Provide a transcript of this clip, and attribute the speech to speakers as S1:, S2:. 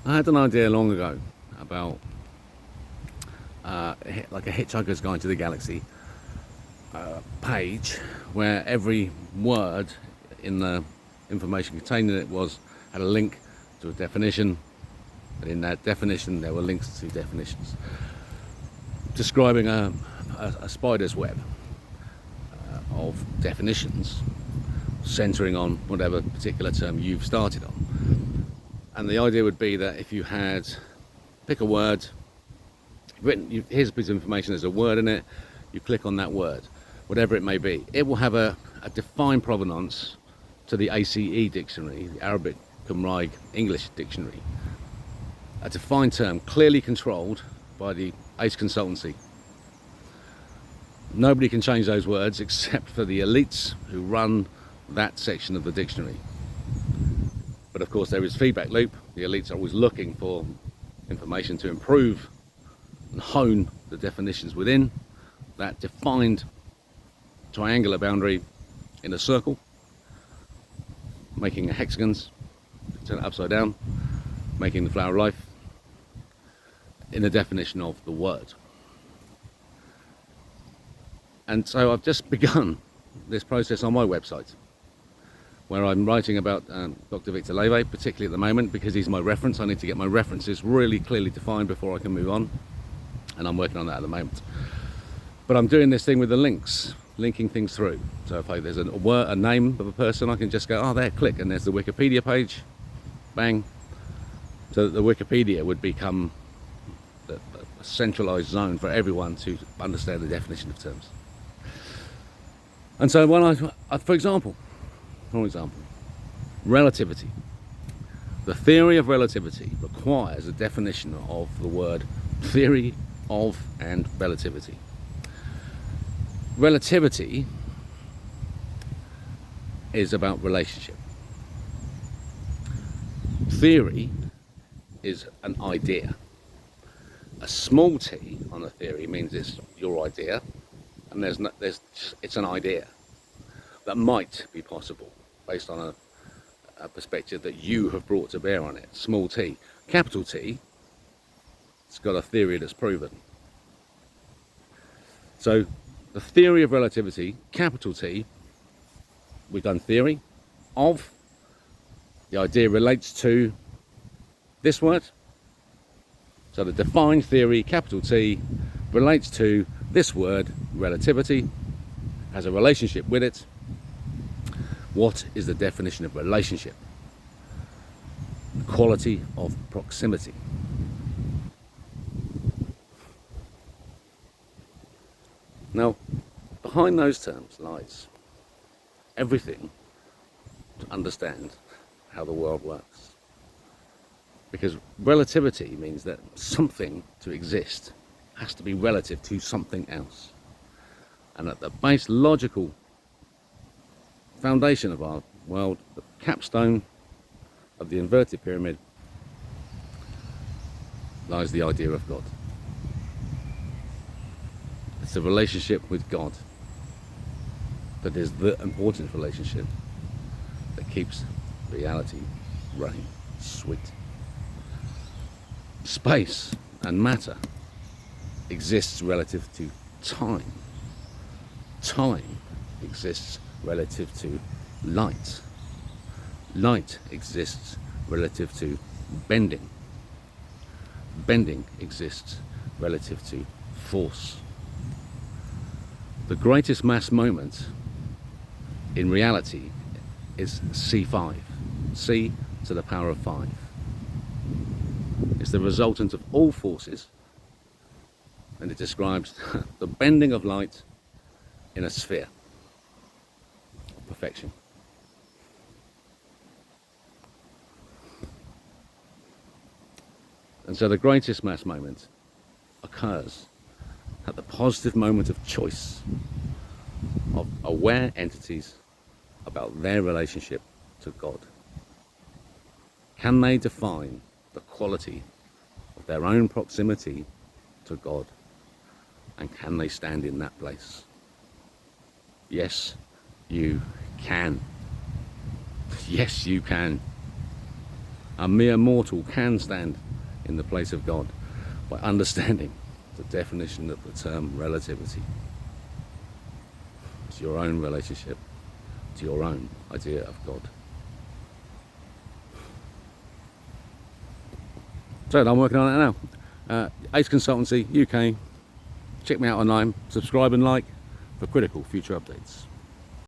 S1: I had an idea long ago about like a Hitchhiker's Guide to the Galaxy page, where every word in the information contained in it had a link to a definition, and in that definition there were links to definitions describing a spider's web of definitions, centering on whatever particular term you've started on. And the idea would be that if you had, pick a word, here's a piece of information, there's a word in it, you click on that word, whatever it may be, it will have a defined provenance to the ACE dictionary, the Arabic Qumran English dictionary, a defined term clearly controlled by the ACE consultancy. Nobody can change those words except for the elites who run that section of the dictionary. But of course there is feedback loop. The elites are always looking for information to improve and hone the definitions within that defined triangular boundary in a circle, making hexagons, turn it upside down, making the flower of life in the definition of the word. And so I've just begun this process on my website, where I'm writing about Dr. Victor Leve, particularly at the moment, because he's my reference. I need to get my references really clearly defined before I can move on, and I'm working on that at the moment. But I'm doing this thing with the links, linking things through. So if there's a name of a person, I can just go, oh, there, click, and there's the Wikipedia page, bang. So that the Wikipedia would become a centralized zone for everyone to understand the definition of terms. And so when for example, relativity. The theory of relativity requires a definition of the word theory of and relativity. Relativity is about relationship. Theory is an idea. A small t on a theory means it's your idea, and it's an idea that might be possible based on a perspective that you have brought to bear on it. Small t. Capital T, it's got a theory that's proven. So the theory of relativity, capital T, we've done theory of, the idea relates to this word. So the defined theory, capital T, relates to this word, relativity, has a relationship with it. What is the definition of relationship? The quality of proximity. Now, behind those terms lies everything to understand how the world works. Because relativity means that something to exist has to be relative to something else. And at the base logical foundation of our world, the capstone of the inverted pyramid, lies the idea of God. It's a relationship with God that is the important relationship that keeps reality running sweet. Space and matter exists relative to time. Time exists relative to light. Light exists relative to bending. Bending exists relative to force. The greatest mass moment in reality is C5. C to the power of 5. It's the resultant of all forces, and it describes the bending of light in a sphere of perfection. And so the greatest mass moment occurs at the positive moment of choice of aware entities about their relationship to God. Can they define the quality of their own proximity to God? And can they stand in that place? Yes, you can. Yes, you can. A mere mortal can stand in the place of God by understanding the definition of the term relativity. It's your own relationship to your own idea of God. So I'm working on it now. Ace Consultancy UK. Check me out online. Subscribe and like for critical future updates.